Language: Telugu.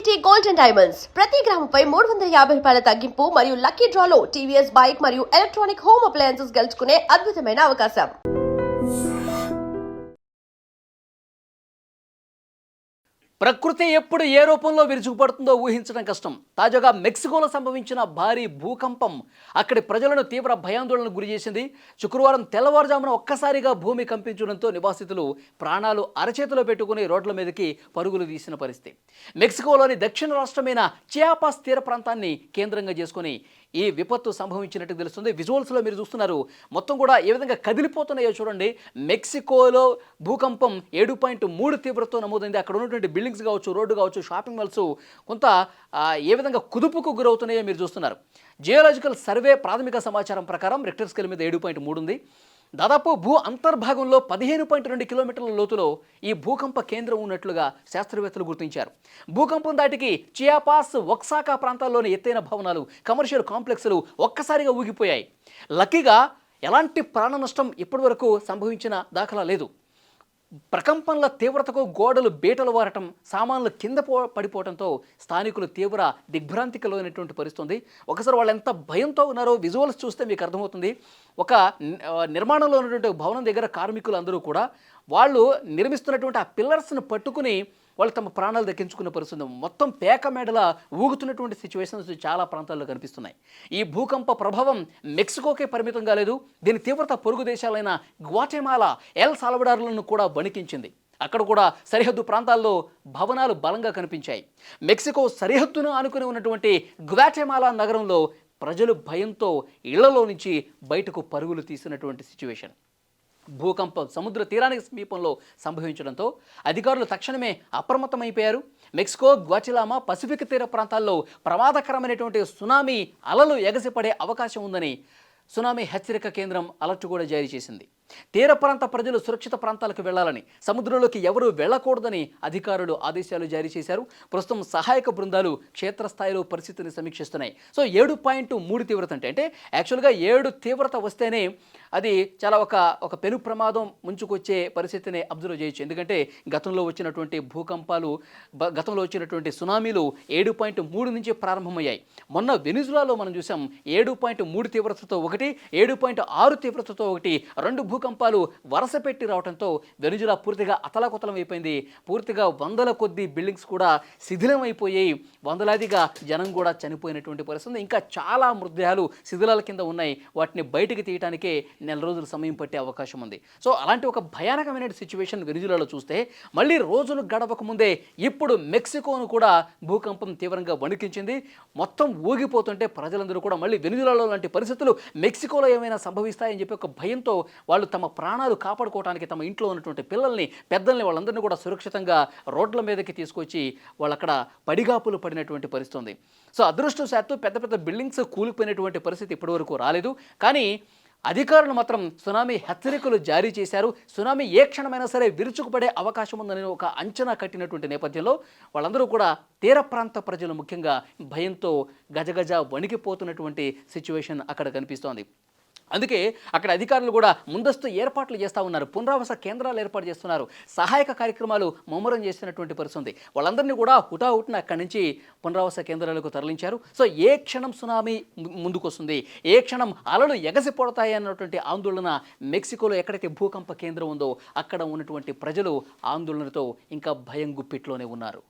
ITT Gold and Diamonds ప్రతి గ్రాముపై 350 రూపాయల తగ్గింపు మరియు లక్కీ డ్రాలో టీవీఎస్ బైక్ మరియు ఎలక్ట్రానిక్ హోమ్ అప్లయన్సెస్ గెలుచుకునే అద్భుతమైన అవకాశం. ప్రకృతి ఎప్పుడు ఏ రూపంలో విరుచుకుపడుతుందో ఊహించడం కష్టం. తాజాగా మెక్సికోలో సంభవించిన భారీ భూకంపం అక్కడి ప్రజలను తీవ్ర భయాందోళనకు గురిచేసింది. శుక్రవారం తెల్లవారుజామున ఒక్కసారిగా భూమి కంపించడంతో నివాసితులు ప్రాణాలు అరచేతిలో పెట్టుకుని రోడ్ల మీదకి పరుగులు తీసిన పరిస్థితి. మెక్సికోలోని దక్షిణ రాష్ట్రమైన చియాపాస్ తీర ప్రాంతాన్ని కేంద్రంగా చేసుకుని ఈ విపత్తు సంభవించినట్టు తెలుస్తుంది. విజువల్స్లో మీరు చూస్తున్నారు, మొత్తం కూడా ఏ విధంగా కదిలిపోతున్నాయో చూడండి. మెక్సికోలో భూకంపం 7.3 తీవ్రతతో నమోదైంది. అక్కడ ఉన్నటువంటి బిల్డింగ్స్ కావచ్చు, రోడ్డు కావచ్చు, షాపింగ్ మాల్స్ కొంత ఏ విధంగా కుదుపుకు గురవుతున్నాయో మీరు చూస్తున్నారు. జియోలాజికల్ సర్వే ప్రాథమిక సమాచారం ప్రకారం రిక్టర్ స్కేల్ మీద 7.3 ఉంది. దాదాపు భూ అంతర్భాగంలో 15.2 కిలోమీటర్ల లోతులో ఈ భూకంప కేంద్రం ఉన్నట్లుగా శాస్త్రవేత్తలు గుర్తించారు. భూకంపం దాటికి చియాపాస్, ఒక్సాకా ప్రాంతాల్లోని ఎత్తైన భవనాలు, కమర్షియల్ కాంప్లెక్స్లు ఒక్కసారిగా ఊగిపోయాయి. లక్కీగా ఎలాంటి ప్రాణ నష్టం ఇప్పటివరకు సంభవించిన దాఖలా లేదు. ప్రకంపనల తీవ్రతకు గోడలు బీటలు వారటం, సామాన్లు కింద పడిపోవడంతో స్థానికులు తీవ్ర దిగ్భ్రాంతికి లోనటువంటి పరిస్థితుంది. ఒకసారి వాళ్ళు ఎంత భయంతో ఉన్నారో విజువల్స్ చూస్తే మీకు అర్థమవుతుంది. ఒక నిర్మాణంలో ఉన్నటువంటి భవనం దగ్గర కార్మికులు అందరూ కూడా వాళ్ళు నిర్మిస్తున్నటువంటి ఆ పిల్లర్స్ను పట్టుకుని వాళ్ళు తమ ప్రాణాలు దక్కించుకునే పరిస్థితి. మొత్తం పేక మేడల ఊగుతున్నటువంటి సిచ్యువేషన్స్ చాలా ప్రాంతాల్లో కనిపిస్తున్నాయి. ఈ భూకంప ప్రభావం మెక్సికోకే పరిమితం కాలేదు. దీని తీవ్రత పొరుగు దేశాలైన గ్వాటెమాలా, ఎల్ సాల్వడార్లను కూడా వణికించింది. అక్కడ కూడా సరిహద్దు ప్రాంతాల్లో భవనాలు బలంగా కనిపించాయి. మెక్సికో సరిహద్దును ఆనుకుని ఉన్నటువంటి గ్వాటెమాలా నగరంలో ప్రజలు భయంతో ఇళ్లలో నుంచి బయటకు పరుగులు తీసినటువంటి సిచ్యువేషన్. భూకంపం సముద్ర తీరానికి సమీపంలో సంభవించడంతో అధికారులు తక్షణమే అప్రమత్తమైపోయారు. మెక్సికో, గ్వాటెమాలా, పసిఫిక్ తీర ప్రాంతాల్లో ప్రమాదకరమైనటువంటి సునామీ అలలు ఎగసిపడే అవకాశం ఉందని సునామీ హెచ్చరిక కేంద్రం అలర్ట్ కూడా జారీ చేసింది. తీర ప్రాంత ప్రజలు సురక్షిత ప్రాంతాలకు వెళ్లాలని, సముద్రంలోకి ఎవరూ వెళ్లకూడదని అధికారులు ఆదేశాలు జారీ చేశారు. ప్రస్తుతం సహాయక బృందాలు క్షేత్రస్థాయిలో పరిస్థితిని సమీక్షిస్తున్నాయి. సో 7.3 తీవ్రత అంటే యాక్చువల్గా 7 తీవ్రత వస్తేనే అది చాలా ఒక పెను ప్రమాదం ముంచుకొచ్చే పరిస్థితిని అబ్జర్వ్ చేయొచ్చు. ఎందుకంటే గతంలో వచ్చినటువంటి భూకంపాలు, గతంలో వచ్చినటువంటి సునామీలు 7.3 నుంచి ప్రారంభమయ్యాయి. మొన్న వెనిజులాలో మనం చూసాం 7.3 తీవ్రతతో ఒకటి, 7.6 తీవ్రతతో ఒకటి, 2 భూకంపాలు వరుస పెట్టి రావడంతో వెనిజులా పూర్తిగా అతలాకుతలం అయిపోయింది. పూర్తిగా వందల కొద్ది బిల్డింగ్స్ కూడా శిథిలం అయిపోయాయి. వందలాదిగా జనం కూడా చనిపోయినటువంటి పరిస్థితి. ఇంకా చాలా మృతదేహాలు శిథిలాల కింద ఉన్నాయి. వాటిని బయటికి తీయడానికే నెల రోజులు సమయం పట్టే అవకాశం ఉంది. సో అలాంటి ఒక భయానకమైన సిచ్యువేషన్ వెనిజులాలో చూస్తే మళ్ళీ రోజులు గడవక ముందే ఇప్పుడు మెక్సికోను కూడా భూకంపం తీవ్రంగా వణికించింది. మొత్తం ఊగిపోతుంటే ప్రజలందరూ కూడా మళ్ళీ వెనిజులాలో లాంటి పరిస్థితులు మెక్సికోలో ఏమైనా సంభవిస్తాయని చెప్పి ఒక భయంతో వాళ్ళు తమ ప్రాణాలు కాపాడుకోవడానికి తమ ఇంట్లో ఉన్నటువంటి పిల్లల్ని, పెద్దల్ని, వాళ్ళందరినీ కూడా సురక్షితంగా రోడ్ల మీదకి తీసుకొచ్చి వాళ్ళు అక్కడ పడిగాపులు పడినటువంటి పరిస్థితి ఉంది. సో అదృష్టవశాత్తు పెద్ద పెద్ద బిల్డింగ్స్ కూలిపోయినటువంటి పరిస్థితి ఇప్పటివరకు రాలేదు. కానీ అధికారులు మాత్రం సునామీ హెచ్చరికలు జారీ చేశారు. సునామీ ఏ క్షణమైనా సరే విరుచుకుపడే అవకాశం ఉందని ఒక అంచనా కట్టినటువంటి నేపథ్యంలో వాళ్ళందరూ కూడా తీర ప్రాంత ప్రజలు ముఖ్యంగా భయంతో గజగజ వణికిపోతున్నటువంటి సిచ్యువేషన్ అక్కడ కనిపిస్తోంది. అందుకే అక్కడ అధికారులు కూడా ముందస్తు ఏర్పాట్లు చేస్తూ ఉన్నారు. పునరావాస కేంద్రాలు ఏర్పాటు చేస్తున్నారు. సహాయక కార్యక్రమాలు ముమ్మరం చేసినటువంటి పరిస్థితి. వాళ్ళందరినీ కూడా హుటాహుటిన అక్కడి నుంచి పునరావాస కేంద్రాలకు తరలించారు. సో ఏ క్షణం సునామీ ముందుకొస్తుంది, ఏ క్షణం అలలు ఎగసిపడతాయి అన్నటువంటి ఆందోళన మెక్సికోలో ఎక్కడైతే భూకంప కేంద్రం ఉందో అక్కడ ఉన్నటువంటి ప్రజలు ఆందోళనతో ఇంకా భయం గుప్పిట్లోనే ఉన్నారు.